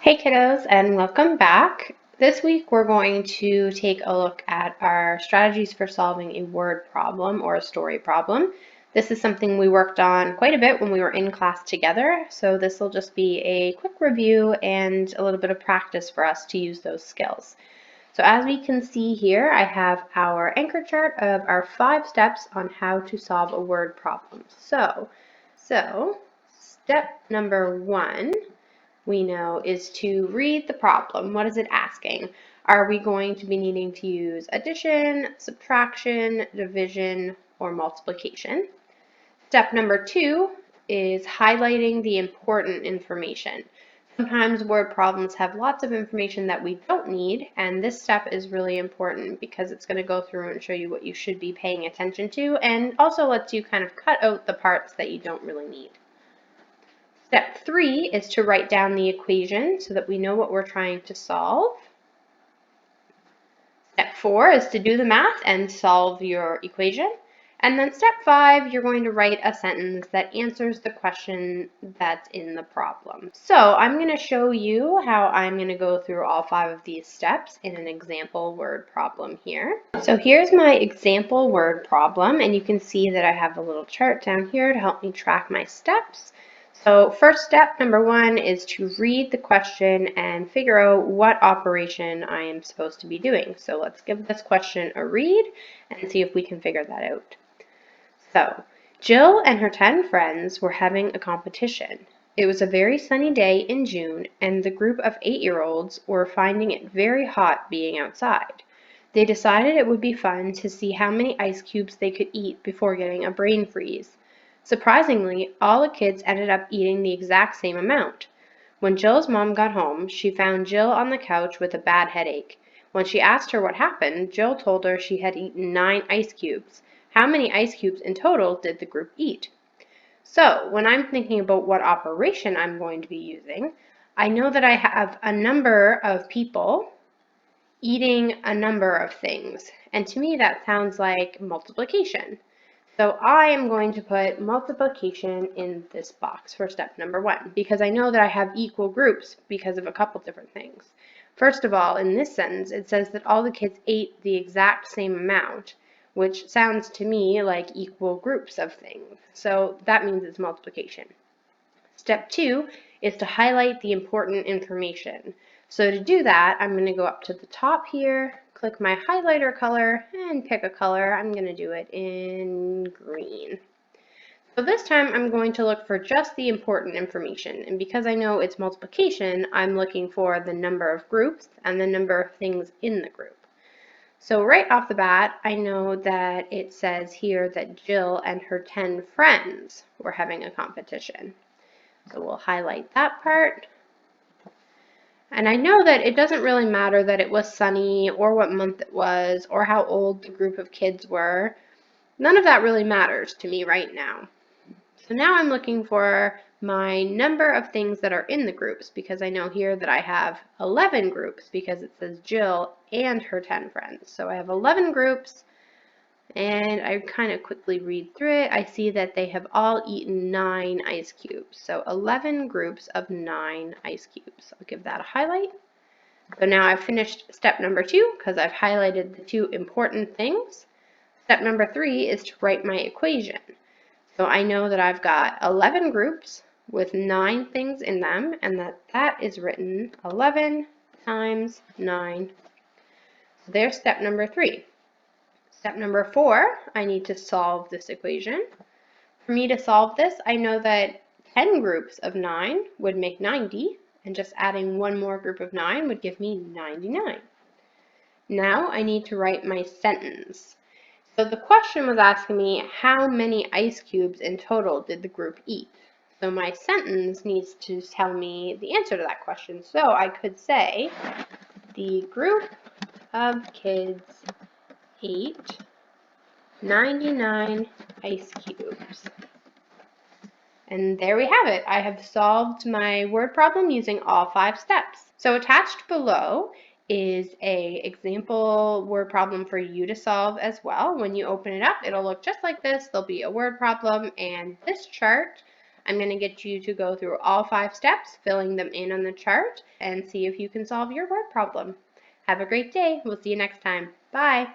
Hey kiddos, and welcome back. This week we're going to take a look at our strategies for solving a word problem or a story problem. This is something we worked on quite a bit when we were in class together, so this will just be a quick review and a little bit of practice for us to use those skills. So as we can see here, I have our anchor chart of our 5 steps on how to solve a word problem. So step number 1 we know is to read the problem. What is it asking? Are we going to be needing to use addition, subtraction, division, or multiplication? Step number 2 is highlighting the important information. Sometimes word problems have lots of information that we don't need, and this step is really important because it's going to go through and show you what you should be paying attention to, and also lets you kind of cut out the parts that you don't really need. Step 3 is to write down the equation so that we know what we're trying to solve. Step 4 is to do the math and solve your equation. And then step 5, you're going to write a sentence that answers the question that's in the problem. So I'm going to show you how I'm going to go through all 5 of these steps in an example word problem here. So here's my example word problem, and you can see that I have a little chart down here to help me track my steps. So first step, number 1, is to read the question and figure out what operation I am supposed to be doing. So let's give this question a read and see if we can figure that out. So, Jill and her 10 friends were having a competition. It was a very sunny day in June, and the group of 8-year-olds were finding it very hot being outside. They decided it would be fun to see how many ice cubes they could eat before getting a brain freeze. Surprisingly, all the kids ended up eating the exact same amount. When Jill's mom got home, she found Jill on the couch with a bad headache. When she asked her what happened, Jill told her she had eaten 9 ice cubes. How many ice cubes in total did the group eat? So when I'm thinking about what operation I'm going to be using, I know that I have a number of people eating a number of things. And to me, that sounds like multiplication. So I am going to put multiplication in this box for step number 1 because I know that I have equal groups because of a couple different things. First of all, in this sentence, it says that all the kids ate the exact same amount, which sounds to me like equal groups of things. So that means it's multiplication. Step 2 is to highlight the important information. So to do that, I'm going to go up to the top here, click my highlighter color, and pick a color. I'm going to do it in green. So this time I'm going to look for just the important information, and because I know it's multiplication, I'm looking for the number of groups and the number of things in the group. So right off the bat, I know that it says here that Jill and her 10 friends were having a competition. So we'll highlight that part. And I know that it doesn't really matter that it was sunny or what month it was or how old the group of kids were. None of that really matters to me right now. So now I'm looking for my number of things that are in the groups because I know here that I have 11 groups because it says Jill and her 10 friends. So I have 11 groups, and I kind of quickly read through it. I see that they have all eaten 9 ice cubes. So 11 groups of 9 ice cubes. I'll give that a highlight. So now I've finished step number 2 because I've highlighted the 2 important things. Step number 3 is to write my equation. So I know that I've got 11 groups with 9 things in them, and that is written 11 times 9. So there's step number 3. Step number 4, I need to solve this equation. For me to solve this, I know that 10 groups of 9 would make 90, and just adding one more group of 9 would give me 99. Now I need to write my sentence. So the question was asking me how many ice cubes in total did the group eat? So my sentence needs to tell me the answer to that question. So I could say the group of kids ate 99 ice cubes. And there we have it. I have solved my word problem using all 5 steps. So attached below is an example word problem for you to solve as well. When you open it up, it'll look just like this. There'll be a word problem and this chart I'm going to get you to go through all 5 steps, filling them in on the chart, and see if you can solve your word problem. Have a great day. We'll see you next time. Bye.